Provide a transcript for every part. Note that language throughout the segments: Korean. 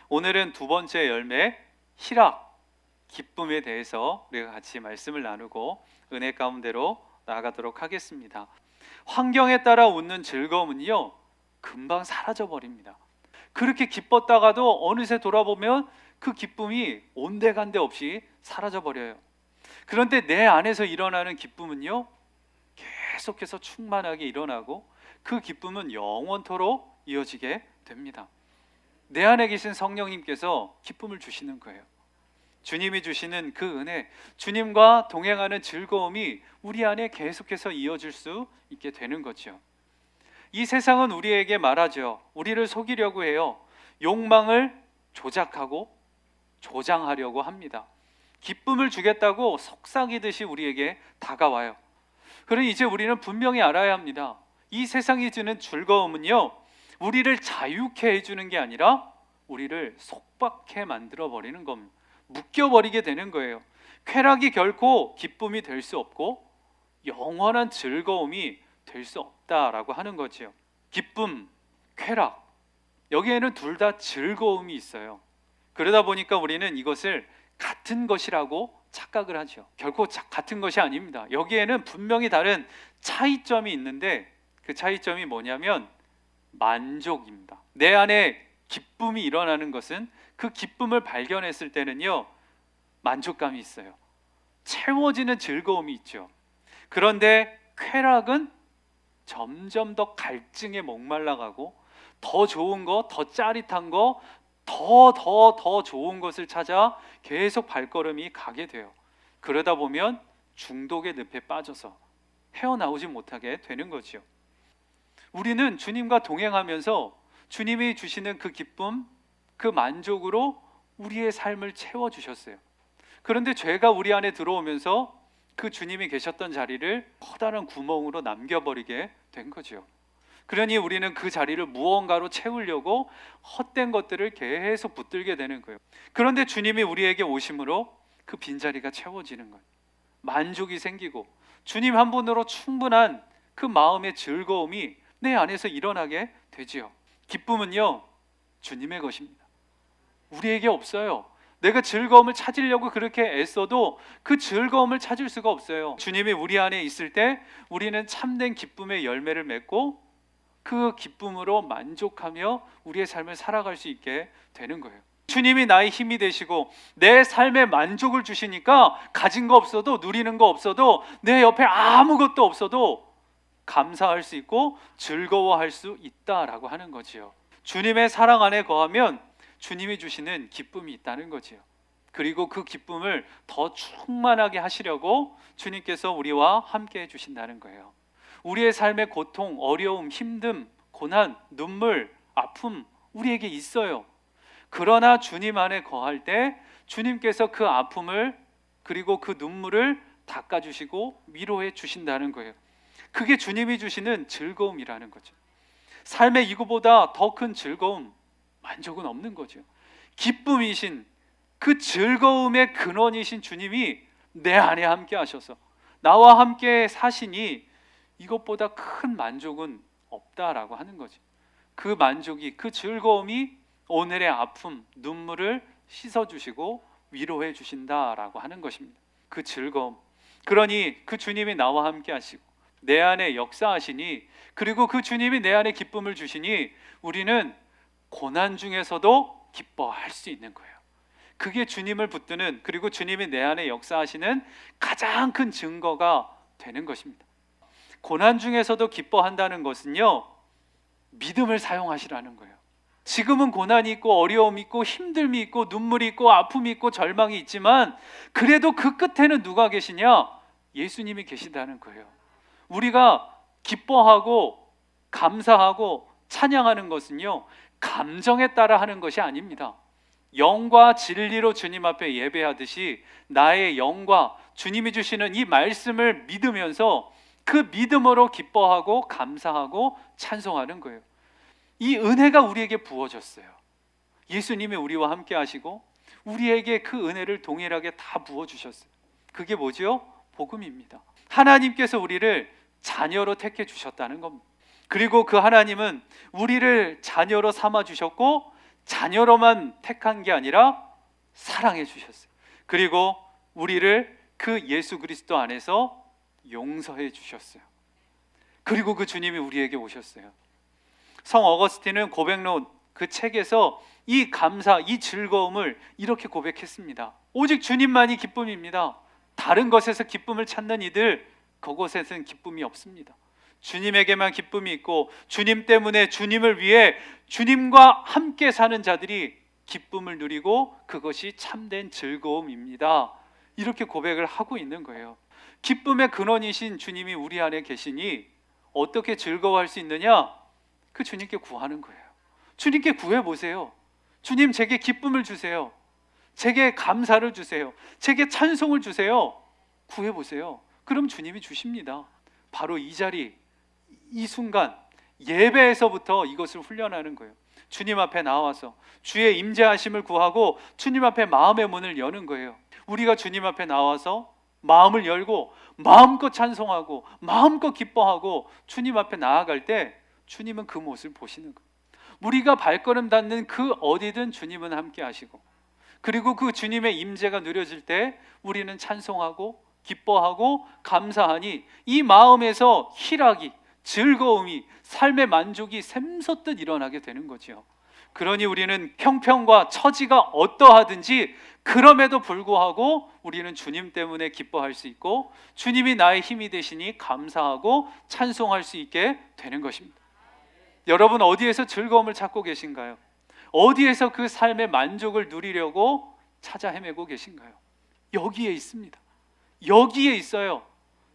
오늘은 두 번째 열매 희락, 기쁨에 대해서 우리가 같이 말씀을 나누고 은혜 가운데로 나아가도록 하겠습니다. 환경에 따라 웃는 즐거움은요, 금방 사라져 버립니다. 그렇게 기뻤다가도 어느새 돌아보면 그 기쁨이 온데간데 없이 사라져 버려요. 그런데 내 안에서 일어나는 기쁨은요, 계속해서 충만하게 일어나고 그 기쁨은 영원토록 이어지게 됩니다. 내 안에 계신 성령님께서 기쁨을 주시는 거예요. 주님이 주시는 그 은혜, 주님과 동행하는 즐거움이 우리 안에 계속해서 이어질 수 있게 되는 거죠. 이 세상은 우리에게 말하죠. 우리를 속이려고 해요. 욕망을 조작하고 조장하려고 합니다. 기쁨을 주겠다고 속삭이듯이 우리에게 다가와요. 그러니 이제 우리는 분명히 알아야 합니다. 이 세상이 주는 즐거움은요, 우리를 자유케 해주는 게 아니라 우리를 속박해 만들어버리는 겁니다. 묶여버리게 되는 거예요. 쾌락이 결코 기쁨이 될 수 없고 영원한 즐거움이 될 수 없다라고 하는 거죠. 기쁨, 쾌락, 여기에는 둘 다 즐거움이 있어요. 그러다 보니까 우리는 이것을 같은 것이라고 착각을 하죠. 결코 같은 것이 아닙니다. 여기에는 분명히 다른 차이점이 있는데 그 차이점이 뭐냐면 만족입니다. 내 안에 기쁨이 일어나는 것은 그 기쁨을 발견했을 때는요, 만족감이 있어요. 채워지는 즐거움이 있죠. 그런데 쾌락은 점점 더 갈증에 목말라가고 더 좋은 거, 더 짜릿한 거, 더 좋은 것을 찾아 계속 발걸음이 가게 돼요. 그러다 보면 중독의 늪에 빠져서 헤어나오지 못하게 되는 거죠. 우리는 주님과 동행하면서 주님이 주시는 그 기쁨, 그 만족으로 우리의 삶을 채워주셨어요. 그런데 죄가 우리 안에 들어오면서 그 주님이 계셨던 자리를 커다란 구멍으로 남겨버리게 된 거죠. 그러니 우리는 그 자리를 무언가로 채우려고 헛된 것들을 계속 붙들게 되는 거예요. 그런데 주님이 우리에게 오심으로 그 빈자리가 채워지는 거예요. 만족이 생기고 주님 한 분으로 충분한 그 마음의 즐거움이 내 안에서 일어나게 되지요. 기쁨은요, 주님의 것입니다. 우리에게 없어요. 내가 즐거움을 찾으려고 그렇게 애써도 그 즐거움을 찾을 수가 없어요. 주님이 우리 안에 있을 때 우리는 참된 기쁨의 열매를 맺고 그 기쁨으로 만족하며 우리의 삶을 살아갈 수 있게 되는 거예요. 주님이 나의 힘이 되시고 내 삶에 만족을 주시니까 가진 거 없어도, 누리는 거 없어도, 내 옆에 아무것도 없어도 감사할 수 있고 즐거워할 수 있다라고 하는 거지요. 주님의 사랑 안에 거하면 주님이 주시는 기쁨이 있다는 거지요. 그리고 그 기쁨을 더 충만하게 하시려고 주님께서 우리와 함께 해주신다는 거예요. 우리의 삶의 고통, 어려움, 힘듦, 고난, 눈물, 아픔 우리에게 있어요. 그러나 주님 안에 거할 때 주님께서 그 아픔을 그리고 그 눈물을 닦아주시고 위로해 주신다는 거예요. 그게 주님이 주시는 즐거움이라는 거죠. 삶의 이거보다 더 큰 즐거움, 만족은 없는 거죠. 기쁨이신 그 즐거움의 근원이신 주님이 내 안에 함께 하셔서 나와 함께 사시니 이것보다 큰 만족은 없다라고 하는 거죠. 그 만족이, 그 즐거움이 오늘의 아픔, 눈물을 씻어주시고 위로해 주신다라고 하는 것입니다. 그 즐거움. 그러니 그 주님이 나와 함께 하시고 내 안에 역사하시니, 그리고 그 주님이 내 안에 기쁨을 주시니 우리는 고난 중에서도 기뻐할 수 있는 거예요. 그게 주님을 붙드는, 그리고 주님이 내 안에 역사하시는 가장 큰 증거가 되는 것입니다. 고난 중에서도 기뻐한다는 것은요, 믿음을 사용하시라는 거예요. 지금은 고난이 있고 어려움이 있고 힘듦이 있고 눈물이 있고 아픔이 있고 절망이 있지만 그래도 그 끝에는 누가 계시냐? 예수님이 계신다는 거예요. 우리가 기뻐하고 감사하고 찬양하는 것은요, 감정에 따라 하는 것이 아닙니다. 영과 진리로 주님 앞에 예배하듯이 나의 영과 주님이 주시는 이 말씀을 믿으면서 그 믿음으로 기뻐하고 감사하고 찬송하는 거예요. 이 은혜가 우리에게 부어졌어요. 예수님이 우리와 함께 하시고 우리에게 그 은혜를 동일하게 다 부어주셨어요. 그게 뭐죠? 복음입니다. 하나님께서 우리를 자녀로 택해 주셨다는 겁니다. 그리고 그 하나님은 우리를 자녀로 삼아 주셨고 자녀로만 택한 게 아니라 사랑해 주셨어요. 그리고 우리를 그 예수 그리스도 안에서 용서해 주셨어요. 그리고 그 주님이 우리에게 오셨어요. 성 어거스틴은 고백론 그 책에서 이 감사, 이 즐거움을 이렇게 고백했습니다. 오직 주님만이 기쁨입니다. 다른 것에서 기쁨을 찾는 이들, 그곳에서는 기쁨이 없습니다. 주님에게만 기쁨이 있고 주님 때문에 주님을 위해 주님과 함께 사는 자들이 기쁨을 누리고 그것이 참된 즐거움입니다. 이렇게 고백을 하고 있는 거예요. 기쁨의 근원이신 주님이 우리 안에 계시니 어떻게 즐거워할 수 있느냐? 그 주님께 구하는 거예요. 주님께 구해보세요. 주님, 제게 기쁨을 주세요. 제게 감사를 주세요. 제게 찬송을 주세요. 구해보세요. 그럼 주님이 주십니다. 바로 이 자리, 이 순간 예배에서부터 이것을 훈련하는 거예요. 주님 앞에 나와서 주의 임재하심을 구하고 주님 앞에 마음의 문을 여는 거예요. 우리가 주님 앞에 나와서 마음을 열고 마음껏 찬송하고 마음껏 기뻐하고 주님 앞에 나아갈 때 주님은 그 모습을 보시는 거예요. 우리가 발걸음 닿는 그 어디든 주님은 함께 하시고, 그리고 그 주님의 임재가 누려질 때 우리는 찬송하고 기뻐하고 감사하니 이 마음에서 희락이, 즐거움이, 삶의 만족이 샘솟듯 일어나게 되는 거죠. 그러니 우리는 형편과 처지가 어떠하든지 그럼에도 불구하고 우리는 주님 때문에 기뻐할 수 있고 주님이 나의 힘이 되시니 감사하고 찬송할 수 있게 되는 것입니다. 여러분, 어디에서 즐거움을 찾고 계신가요? 어디에서 그 삶의 만족을 누리려고 찾아 헤매고 계신가요? 여기에 있습니다. 여기에 있어요.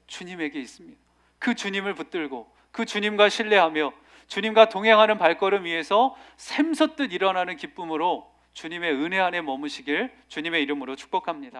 주님에게 있습니다. 그 주님을 붙들고 그 주님과 신뢰하며 주님과 동행하는 발걸음 위에서 샘솟듯 일어나는 기쁨으로 주님의 은혜 안에 머무시길 주님의 이름으로 축복합니다.